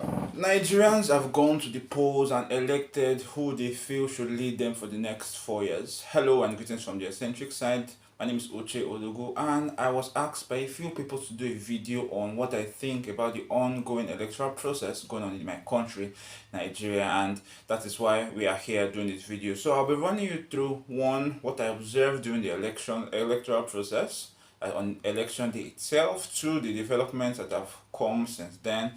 Nigerians have gone to the polls and elected who they feel should lead them for the next 4 years. Hello and greetings from the eccentric side. My name is Uche Olugu, and I was asked by a few people to do a video on what I think about the ongoing electoral process going on in my country, Nigeria, and that is why we are here doing this video. So I'll be running you through one, what I observed during the electoral process on election day itself, two, the developments that have come since then,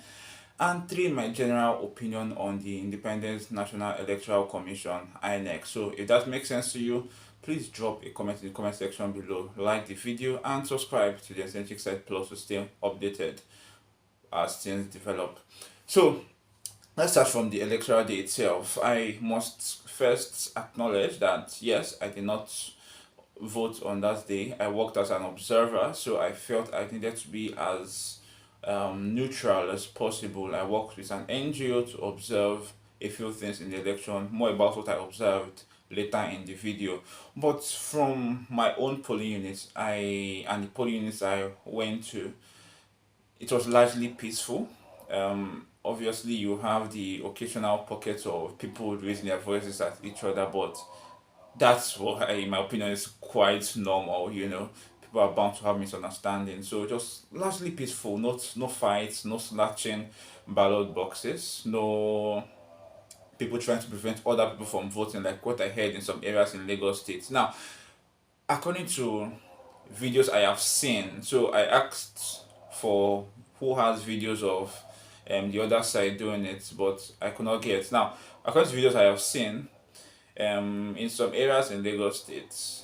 and three, my general opinion on the Independent National Electoral Commission (INEC). So if that makes sense to you, please drop a comment in the comment section below, like the video, and subscribe to the Eccentric Side Plus to stay updated as things develop. So let's start from the electoral day itself. I must first acknowledge that yes, I did not vote on that day. I worked as an observer, so I felt I needed to be as neutral as possible. I worked with an NGO to observe a few things in the election, more about what I observed later in the video. But from my own polling units, the polling units I went to, it was largely peaceful. Obviously, you have the occasional pockets of people raising their voices at each other, but that's what, in my opinion, is quite normal. People are bound to have misunderstandings. So just largely peaceful. Not no fights, no snatching ballot boxes, no people trying to prevent other people from voting, like what I heard in some areas in Lagos State. Now, according to videos I have seen, so I asked for who has videos of the other side doing it, but I could not get. Now, according to videos I have seen, in some areas in Lagos State,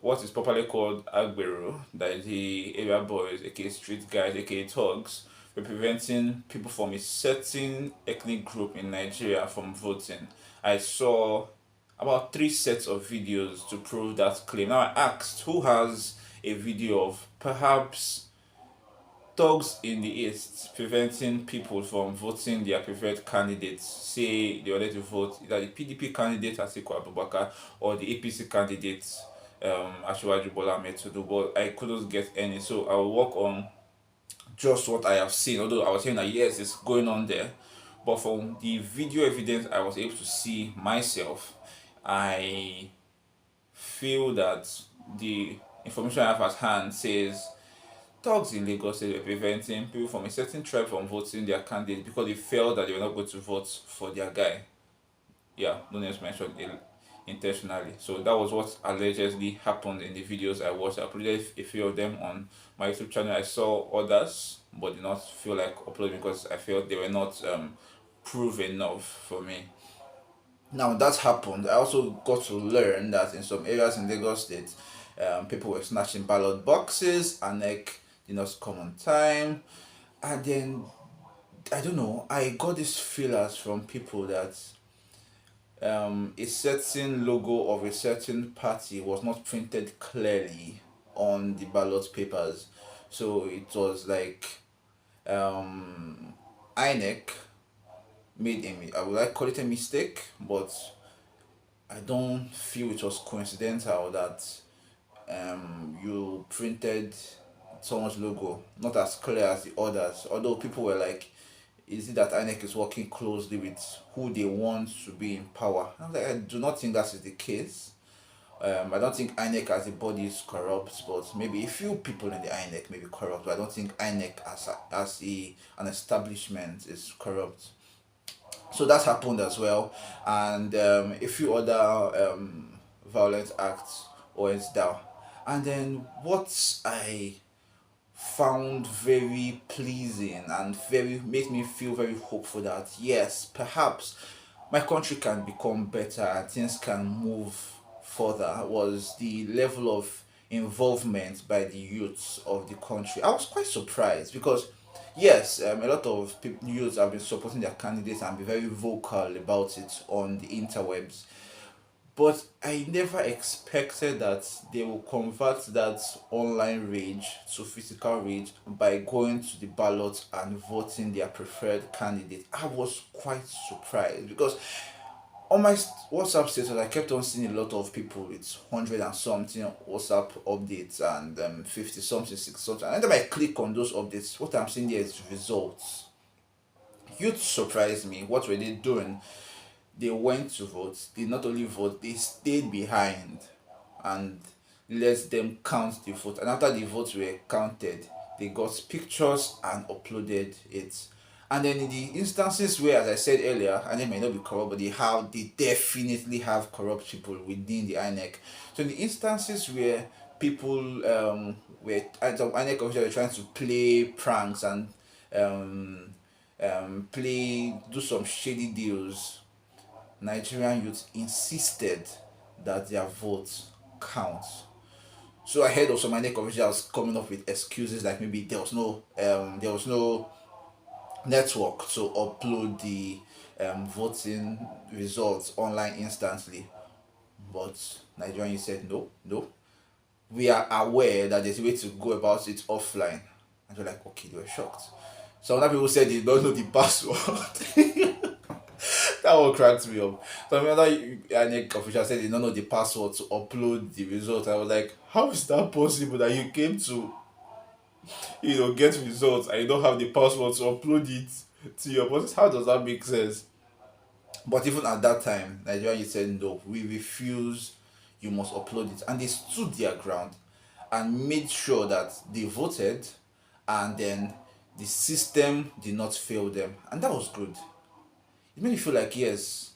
what is popularly called Agbero, that is the area boys, aka street guys, aka thugs, were preventing people from a certain ethnic group in Nigeria from voting. I saw about three sets of videos to prove that claim. Now I asked who has a video of perhaps thugs in the East preventing people from voting their preferred candidates. Say they wanted to vote either the PDP candidate Atiku Abubakar or the APC candidate Asiwaju Bola Ahmed Tinubu, but I couldn't get any. So I will work on just what I have seen. Although I was saying that yes, it's going on there, but from the video evidence I was able to see myself, I feel that the information I have at hand says thugs in Lagos State were preventing people from a certain tribe from voting their candidate because they felt that they were not going to vote for their guy. Yeah, no names mentioned intentionally. So that was what allegedly happened in the videos I watched. I uploaded a few of them on my YouTube channel. I saw others, but did not feel like uploading because I felt they were not proof enough for me. Now that happened. I also got to learn that in some areas in Lagos State, people were snatching ballot boxes and like did not come on time. And then I don't know. I got these feelers from people that a certain logo of a certain party was not printed clearly on the ballot papers. So it was like INEC made I would like call it a mistake, but I don't feel it was coincidental that you printed someone's logo not as clear as the others. Although people were like, is it that INEC is working closely with who they want to be in power? I was like, I do not think that is the case. I don't think INEC as a body is corrupt, but maybe a few people in the INEC may be corrupt. But I don't think INEC an establishment is corrupt. So that happened as well, and a few other violent acts went down. And then what I found very pleasing and very made me feel very hopeful that yes, perhaps my country can become better and things can move further was the level of involvement by the youths of the country. I was quite surprised because yes, a lot of people, youths have been supporting their candidates and be very vocal about it on the interwebs, but I never expected that they will convert that online rage to physical rage by going to the ballot and voting their preferred candidate. I was quite surprised because on my WhatsApp status, I kept on seeing a lot of people with 100 and something WhatsApp updates and 50 something, 60 something. And then I click on those updates, what I'm seeing there is results. Youth surprised me. What were they doing? They went to vote. They not only vote, they stayed behind and let them count the vote. And after the votes were counted, they got pictures and uploaded it. And then in the instances where, as I said earlier, and they may not be corrupt, but they definitely have corrupt people within the INEC. So in the instances where people were, and some INEC officials were trying to play pranks and um, do some shady deals, Nigerian youth insisted that their votes count. So I heard of some INEC officials coming up with excuses like maybe there was no network to upload the voting results online instantly. But Nigerians said no, no. We are aware that there's a way to go about it offline. And they're like, okay, they were shocked. Some other people said they don't know the password. That one cracked me up. So another INEC official said they don't know the password to upload the results. I was like, how is that possible that you came to, get results and you don't have the password to upload it to your process? How does that make sense? But even at that time, Nigeria said no, we refuse. You must upload it, and they stood their ground and made sure that they voted, and then the system did not fail them, and that was good. It made me feel like yes,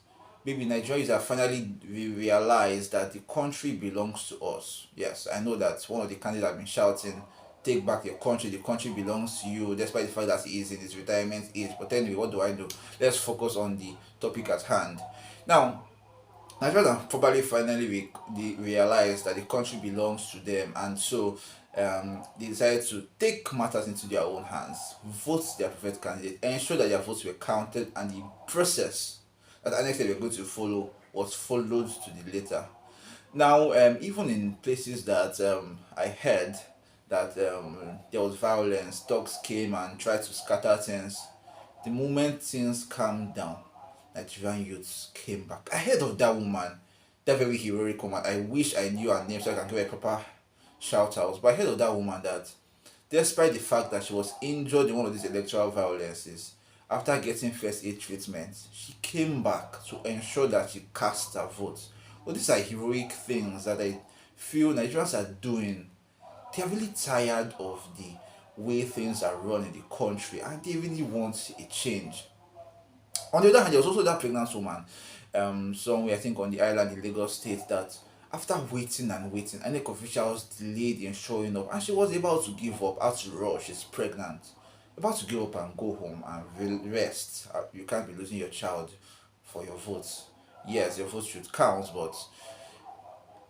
maybe Nigerians have finally realized that the country belongs to us. Yes, I know that one of the candidates have been shouting, "Take back your country. The country belongs to you," despite the fact that he is in his retirement age. But anyway, what do I do? Let's focus on the topic at hand. Now, Nigerians have probably finally realized that the country belongs to them, and so they decided to take matters into their own hands, vote their preferred candidate, ensure that their votes were counted, and the process that INEC said they were going to follow was followed to the letter. Now, even in places that I heard that there was violence, dogs came and tried to scatter things. The moment things calmed down, Nigerian youths came back. I heard of that woman, that very heroic woman. I wish I knew her name so I can give her a proper shout out. But I heard of that woman that, despite the fact that she was injured in one of these electoral violences, after getting first aid treatment, she came back to ensure that she cast her vote. Well, these are heroic things that I feel Nigerians are doing. They are really tired of the way things are run in the country and they really want a change. On the other hand, there was also that pregnant woman, somewhere I think on the island in Lagos State, that after waiting and waiting, INEC officials delayed in showing up, and she was about to give up. After all, she's pregnant, about to give up and go home and rest. You can't be losing your child for your votes. Yes, your vote should count, but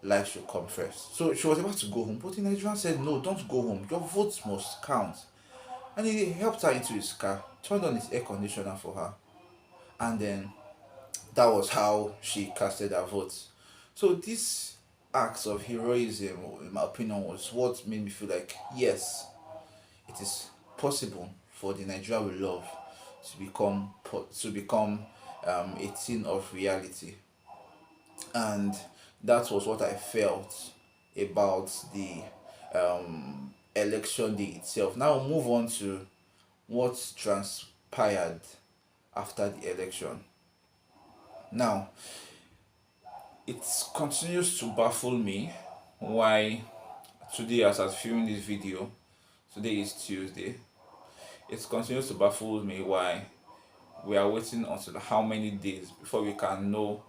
life should come first. So she was about to go home, but the Nigerian said, "No, don't go home. Your votes must count." And he helped her into his car, turned on his air conditioner for her, and then that was how she casted her vote. So this acts of heroism, in my opinion, was what made me feel like yes, it is possible for the Nigeria we love to become a thing of reality, and that was what I felt about the election day itself. Now we'll move on to what transpired after the election. Now, it continues to baffle me why today, as I'm filming this video, today is Tuesday. It continues to baffle me why we are waiting until how many days before we can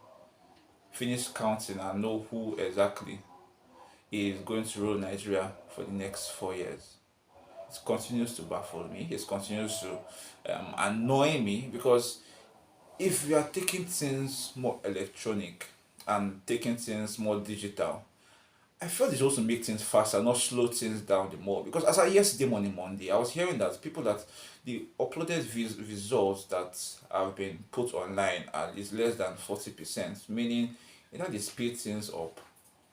finish counting and know who exactly is going to rule Nigeria for the next 4 years. It continues to baffle me. It continues to annoy me because if we are taking things more electronic and taking things more digital, I felt it also make things faster, not slow things down the more. Because as I yesterday morning, Monday, I was hearing that people that the uploaded results that have been put online is less than 40%, meaning they speed things up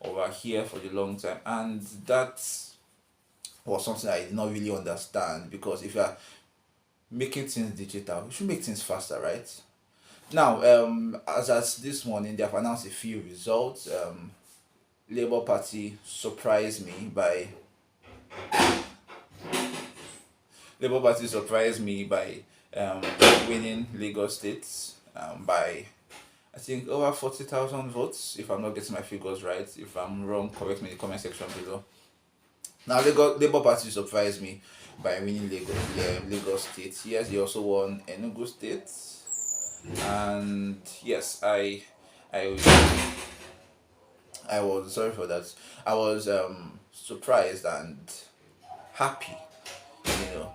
over here for the long time, and that was something I did not really understand. Because if you are making things digital, you should make things faster, right? Now, as this morning, they have announced a few results. Labour Party surprised me by Labour Party surprised me by um, winning Lagos State by I think over 40,000 votes, if I'm not getting my figures right. If I'm wrong, correct me in the comment section below. Now, Labour Party surprised me by winning Lagos State. Yes, he also won Enugu State, and yes, I I was sorry for that. I was surprised and happy, you know,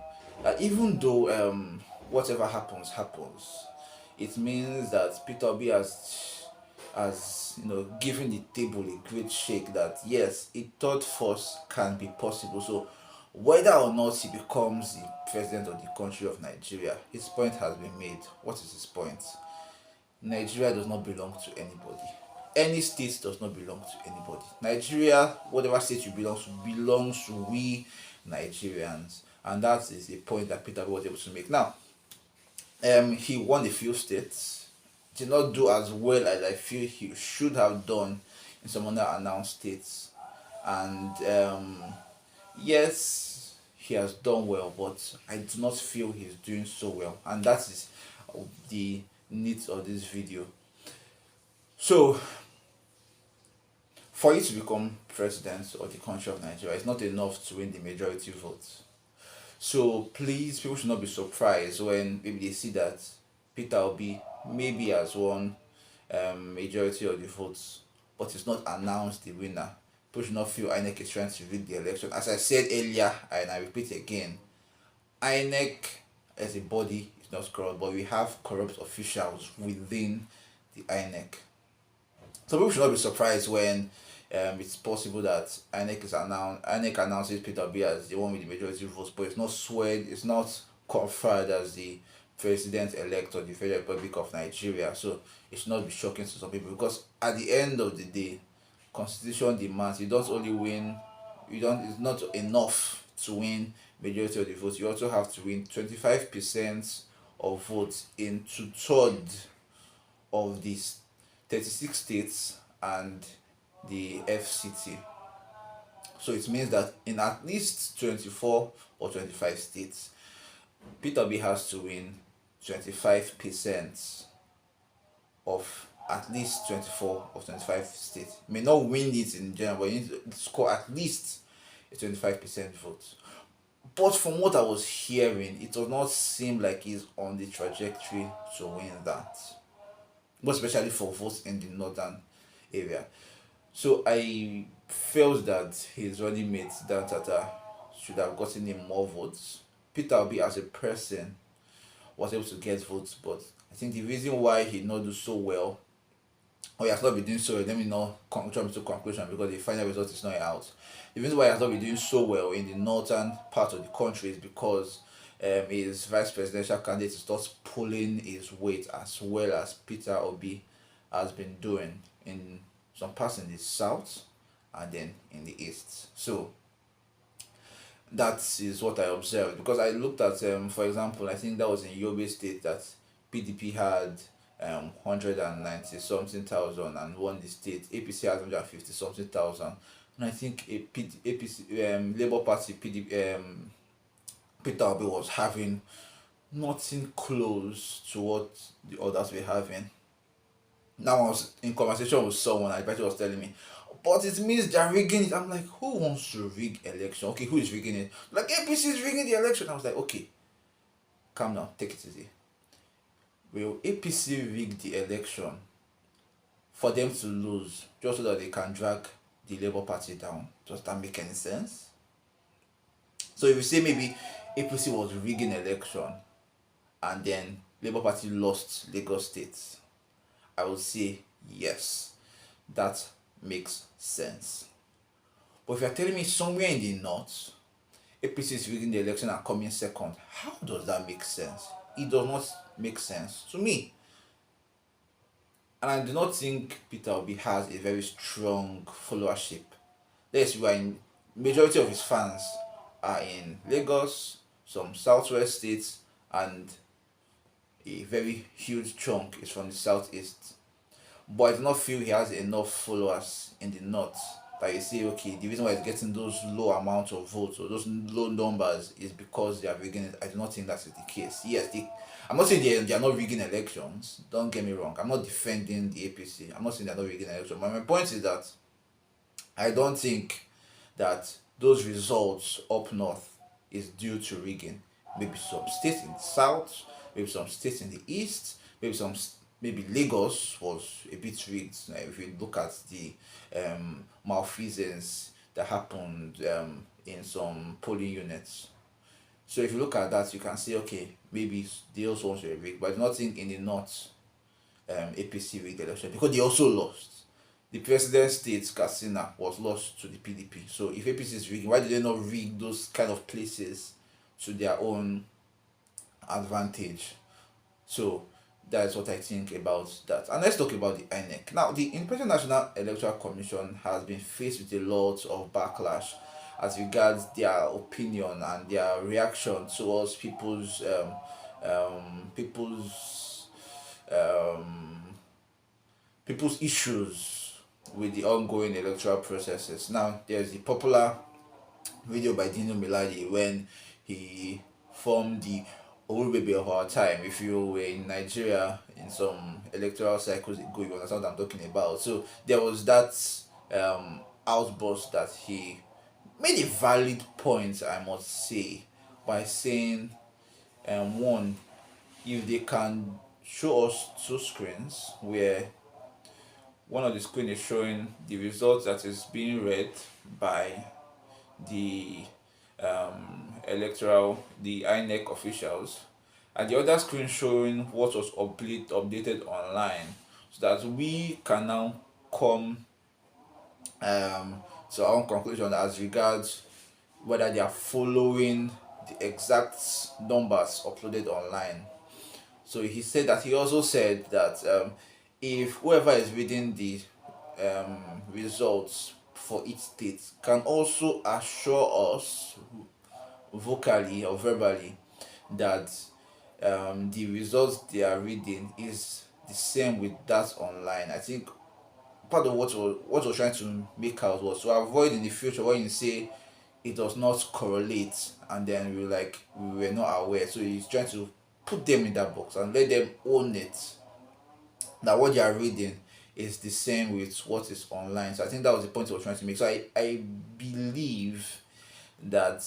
even though whatever happens, it means that Peter Obi has given the table a great shake that yes, a third force can be possible. So whether or not he becomes the president of the country of Nigeria, his point has been made. What is his point? Nigeria does not belong to anybody. Any state does not belong to anybody. Nigeria, whatever state you belongs to we Nigerians, and that is a point that Peter was able to make. Now, he won a few states, did not do as well as I feel he should have done in some other announced states, and yes, he has done well, but I do not feel he's doing so well, and that is the needs of this video. So, for you to become president of the country of Nigeria, it's not enough to win the majority vote. So please, people should not be surprised when maybe they see that Peter Obi maybe has won majority of the votes, but it's not announced the winner. People should not feel INEC is trying to rig the election. As I said earlier, and I repeat again, INEC as a body is not corrupt, but we have corrupt officials within the INEC. So people should not be surprised when it's possible that INEC announces Peter Obi as the one with the majority votes, but it's not sworn, it's not conferred as the president-elect of the Federal Republic of Nigeria. So it should not be shocking to some people, because at the end of the day, Constitution demands you don't only win, you don't. It's not enough to win majority of the votes. You also have to win 25% of votes in two-third of these 36 states and the FCT. So it means that in at least 24 or 25 states, Peter B has to win 25% of at least 24 of 25 states. He may not win it in general, but he needs to score at least a 25% vote. But from what I was hearing, it does not seem like he's on the trajectory to win that, but especially for votes in the northern area. So I felt that his running mate Dan Tata should have gotten him more votes. Peter Obi as a person was able to get votes, but I think the reason why he did not do so well, or he has not been doing so well, let me not jump to conclusion because the final result is not out. The reason why he has not been doing so well in the northern part of the country is because his vice presidential candidate is not pulling his weight as well as Peter Obi has been doing in some parts in the south and then in the east. So that is what I observed, because I looked at for example, I think that was in Yobe State that PDP had 190 something thousand and won the state. APC had 150 something thousand, and I think APC Labour Party PDP Peter Obi was having nothing close to what the others were having. Now I was in conversation with someone, I bet he was telling me, but it means they're rigging it. I'm like, who wants to rig election? Okay, who is rigging it? Like, APC is rigging the election. I was like, okay, calm down, take it easy. Will APC rig the election for them to lose just so that they can drag the Labour Party down? Does that make any sense? So if you say maybe APC was rigging election and then Labour Party lost Lagos State, I would say yes, that makes sense. But if you're telling me somewhere in the north, APC is rigging the election and coming second, how does that make sense? It does not make sense to me. And I do not think Peter Obi has a very strong followership. That's why majority of his fans are in Lagos, some southwest states, and a very huge chunk is from the southeast. But I do not feel he has enough followers in the north that you say, okay, the reason why it's getting those low amounts of votes or those low numbers is because they are rigging it. I do not think that is the case. Yes, I'm not saying they are not rigging elections. Don't get me wrong. I'm not defending the APC. I'm not saying they're not rigging elections. But my point is that I don't think that those results up north is due to rigging. Maybe some states in the south, maybe some states in the east, maybe Lagos was a bit rigged. If you look at the malfeasance that happened in some polling units. So if you look at that, you can say, okay, maybe those ones were rigged, but I do not think in the north APC rigged the election because they also lost. The president state, Katsina, was lost to the PDP. So if APC is rigging, why did they not rig those kind of places to their own advantage? So that's what I think about that. And let's talk about the INEC. Now, the Independent National Electoral Commission has been faced with a lot of backlash as regards their opinion and their reaction towards people's um, people's issues with the ongoing electoral processes. Now, there's the popular video by Dino Miladi when he formed the Orubebe of our time. If you were in Nigeria in some electoral cycles ago, you understand what I'm talking about. So there was that outburst that he made a valid point, I must say, by saying, one, if they can show us two screens where one of the screen is showing the results that is being read by the the INEC officials, and the other screen showing what was updated online, so that we can now come to our own conclusion as regards whether they are following the exact numbers uploaded online. So he said that he also said that if whoever is reading the results for each state can also assure us vocally or verbally that the results they are reading is the same with that online. I think part of what was trying to make out was to avoid in the future when you say it does not correlate and then we were not aware. So he's trying to put them in that box and let them own it, that what you are reading is the same with what is online. So I think that was the point I was trying to make. So I believe that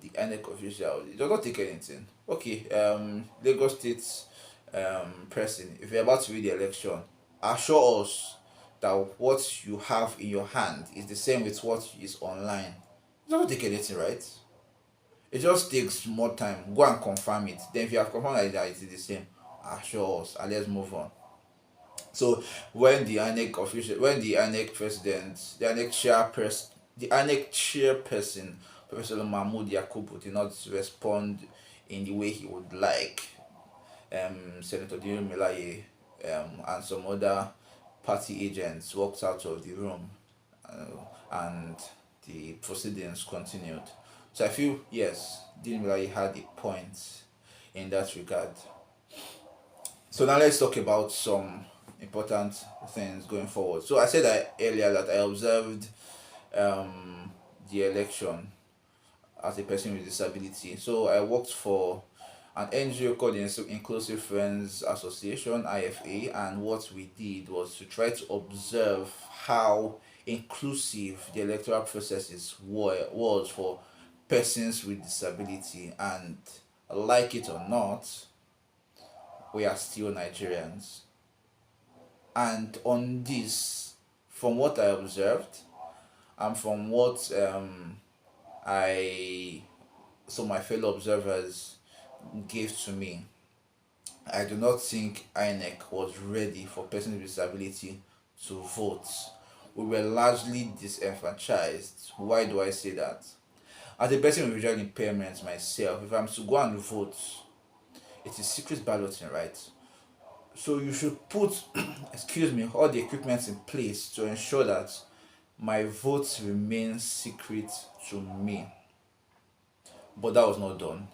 the INEC official does not take anything. Okay, Lagos State person, if you're about to read the election, assure us that what you have in your hand is the same with what is online. It doesn't take anything, right? It just takes more time. Go and confirm it. Then if you have confirmed that it is the same, assure us and let's move on. So when the INEC official, when the INEC president, the INEC chairperson, Professor Mahmoud Yakubu, did not respond in the way he would like, Senator Dino Melaye and some other party agents walked out of the room, and the proceedings continued. So I feel yes, Dino Melaye had a point in that regard. So now let's talk about some important things going forward. So I said earlier that I observed the election as a person with disability. So I worked for an NGO called the Inclusive Friends Association (IFA), and what we did was to try to observe how inclusive the electoral processes was for persons with disability, and like it or not, we are still Nigerians. And on this, from what I observed and from what I some my fellow observers gave to me, I do not think INEC was ready for persons with disability to vote. We were largely disenfranchised. Why do I say that? As a person with visual impairments myself, if I'm to go and vote, it is secret balloting, right? So you should put, excuse me, all the equipment in place to ensure that my vote remains secret to me. But that was not done.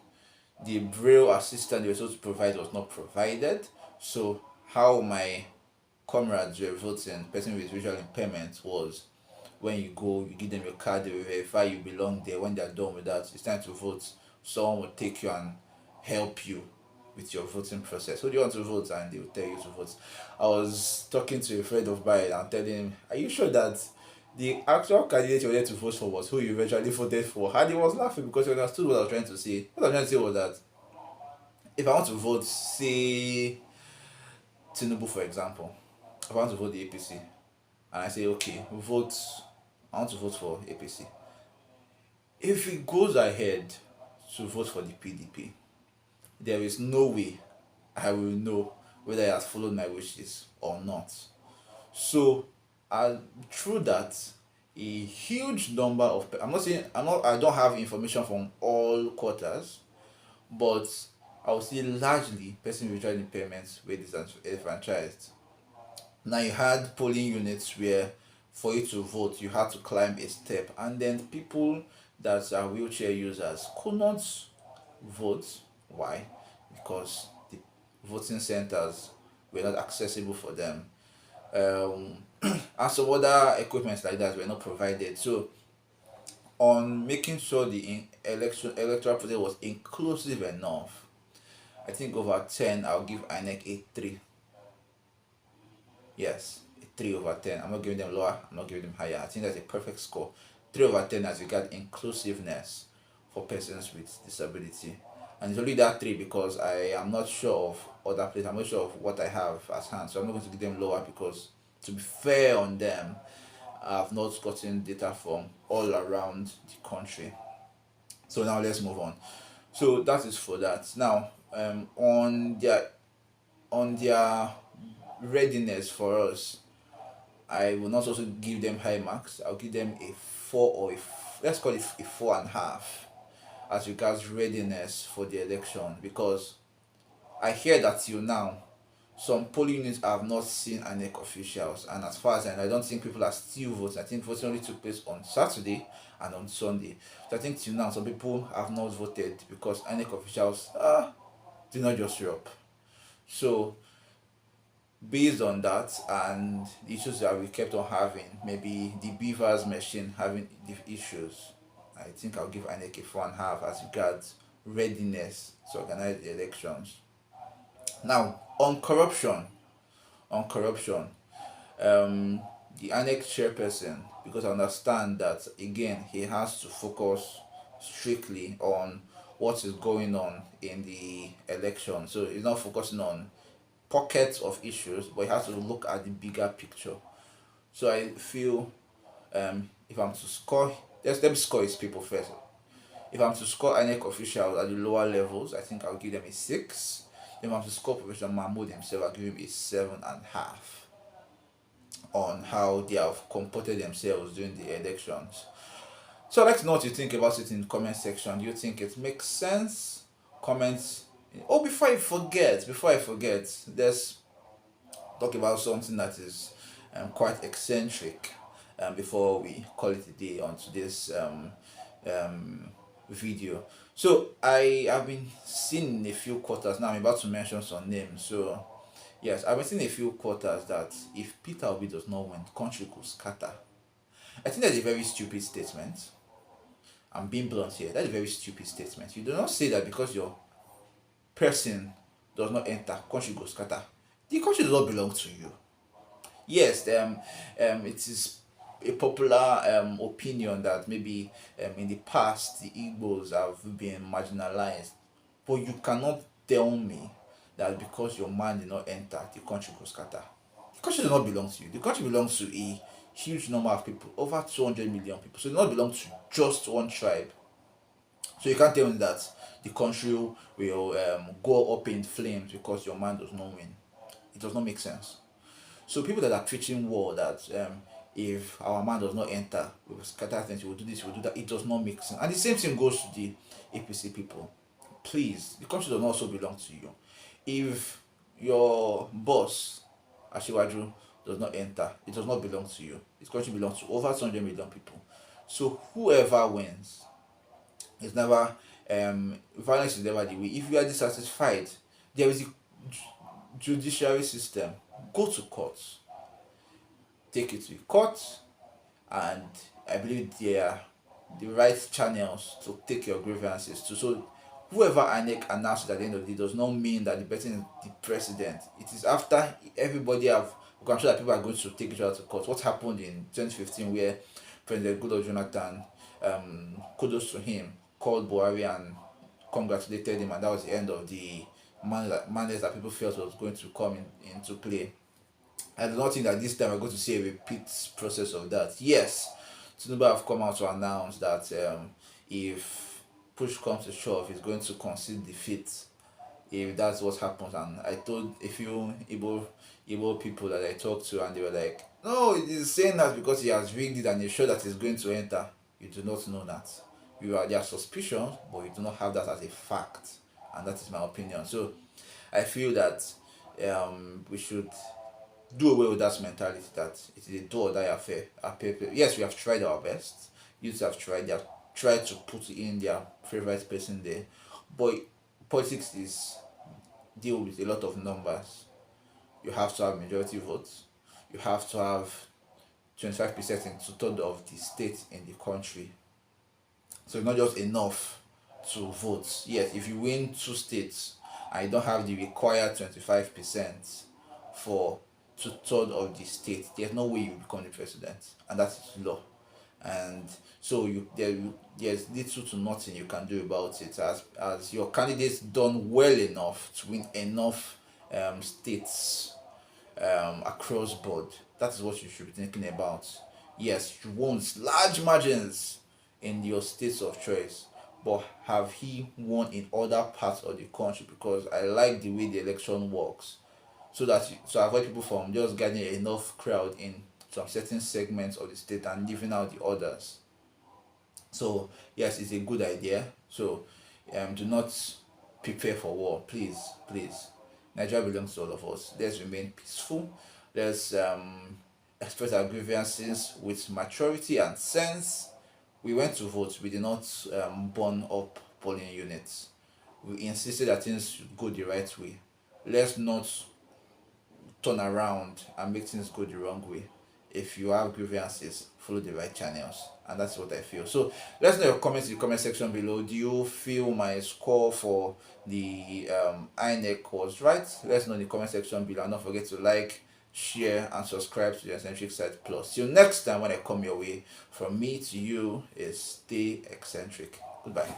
The braille assistant they were supposed to provide was not provided. So how my comrades were voting, person with visual impairment, was when you go, you give them your card, they will verify you belong there. When they're done with that, it's time to vote. Someone will take you and help you with your voting process. Who do you want to vote? And they will tell you to vote. I was talking to a friend of mine and telling him, are you sure that the actual candidate you wanted to vote for was who you eventually voted for? And he was laughing because he understood what I was trying to say. What I was trying to say was that if I want to vote, say Tinubu for example, if I want to vote the APC, and I say, okay, vote, I want to vote for APC. If he goes ahead to vote for the PDP, there is no way I will know whether he has followed my wishes or not. So, through that, a huge number of I'm not saying I don't have information from all quarters, but I would say largely person with visual impairments were disenfranchised. Now you had polling units where for you to vote you had to climb a step, and then people that are wheelchair users could not vote. Why? Because the voting centers were not accessible for them. Um, and some other equipments like that were not provided. So on making sure the electoral process was inclusive enough, I think over 10, I'll give INEC a 3. Yes, a 3 over 10. I'm not giving them lower, I'm not giving them higher. I think that's a perfect score. 3 over 10 as regard inclusiveness for persons with disability. And it's only that 3 because I am not sure of other places. I'm not sure of what I have as hand. So I'm not going to give them lower because, to be fair on them, I've not gotten data from all around the country. So now let's move on. So that is for that. Now, on their readiness for us, I will not also give them high marks. I'll give them a 4 or let's call it a 4.5 as regards readiness for the election, because I hear that till now some polling units have not seen INEC officials, and as far as I know, I don't think people are still voting. I think voting only took place on Saturday and on Sunday. So I think till now some people have not voted because INEC officials did not just show up. So based on that and the issues that we kept on having, maybe the beavers machine having the issues, I think I'll give INEC a 4.5 as regards readiness to organize the elections. Now on corruption, um, the INEC chairperson, because I understand that again he has to focus strictly on what is going on in the election. So he's not focusing on pockets of issues, but he has to look at the bigger picture. So I feel if I'm to score, let me score his people first. If I'm to score INEC officials at the lower levels, I think I'll give them a 6. If I'm to score Professor Mahmoud himself, I'll give him a 7.5 on how they have comported themselves during the elections. So I'd like to know what you think about it in the comment section. Do you think it makes sense? Comments. Oh, before I forget, let's talk about something that is quite eccentric before we call it a day on today's um, video. So I have been seeing in a few quarters now. I'm about to mention some names. So yes, I've been seeing a few quarters that if Peter Obi does not win, the country could scatter. I think that's a very stupid statement. I'm being blunt here. That's a very stupid statement. You do not say that because your person does not enter, country goes scatter. The country does not belong to you. Yes, it is a popular opinion that maybe in the past the Igbos have been marginalized, but you cannot tell me that because your man did not enter, the country goes scatter. The country does not belong to you. The country belongs to a huge number of people, over 200 million people. So it does not belong to just one tribe. So you can't tell me that the country will go up in flames because your man does not win. It does not make sense. So people that are preaching war that if our man does not enter, we will scatter things, we will do this, we will do that, it does not make sense. And the same thing goes to the APC people. Please, the country does not also belong to you. If your boss, Ashiwaju, does not enter, it does not belong to you. This country belongs to over 200 million people. So whoever wins, it's never violence is never the way. If you are dissatisfied, there is a judiciary system. Go to court, take it to court, and I believe they are the right channels to take your grievances to. So whoever INEC announced at the end of the day does not mean that the person is the president. It is after everybody have, I'm sure that people are going to take each other to court. What happened in 2015 where President Goodluck Jonathan, kudos to him, called Buhari and congratulated him, and that was the end of the mandate that people felt was going to come into play. I do not think that this time we're going to see a repeat process of that. Yes, Tinubu have come out to announce that if push comes to shove, he's going to concede defeat if that's what happens. And I told a few Igbo people that I talked to, and they were like, "No, he's saying that because he has rigged it and he's sure that he's going to enter." You do not know that. You are their suspicions, but you do not have that as a fact, and that is my opinion. So I feel that we should do away with that mentality that it is a do or die affair. Yes, we have tried our best. Youths have tried. They have tried to put in their favorite person there, but politics is deal with a lot of numbers. You have to have majority votes. You have to have 25% in two-thirds of the states in the country. So it's not just enough to vote. Yes, if you win two states and you don't have the required 25% for two-thirds of the state, there's no way you become the president, and that is law. And so there's little to nothing you can do about it, as your candidate's done well enough to win enough states across board. That is what you should be thinking about. Yes, you want large margins in your states of choice, but have he won in other parts of the country? Because I like the way the election works, so that to avoid people from just getting enough crowd in some certain segments of the state and leaving out the others. So yes, it's a good idea. So do not prepare for war, please, please. Nigeria belongs to all of us. Let's remain peaceful. Let's express our grievances with maturity and sense. We went to vote. We did not burn up polling units. We insisted that things should go the right way. Let's not turn around and make things go the wrong way. If you have grievances, follow the right channels, and that's what I feel. So let's know your comments in the comment section below. Do you feel my score for the INEC was right? Let's know in the comment section below, and don't forget to like, share, and subscribe to the Eccentric Side Plus. Till next time when I come your way, from me to you is stay eccentric. Goodbye.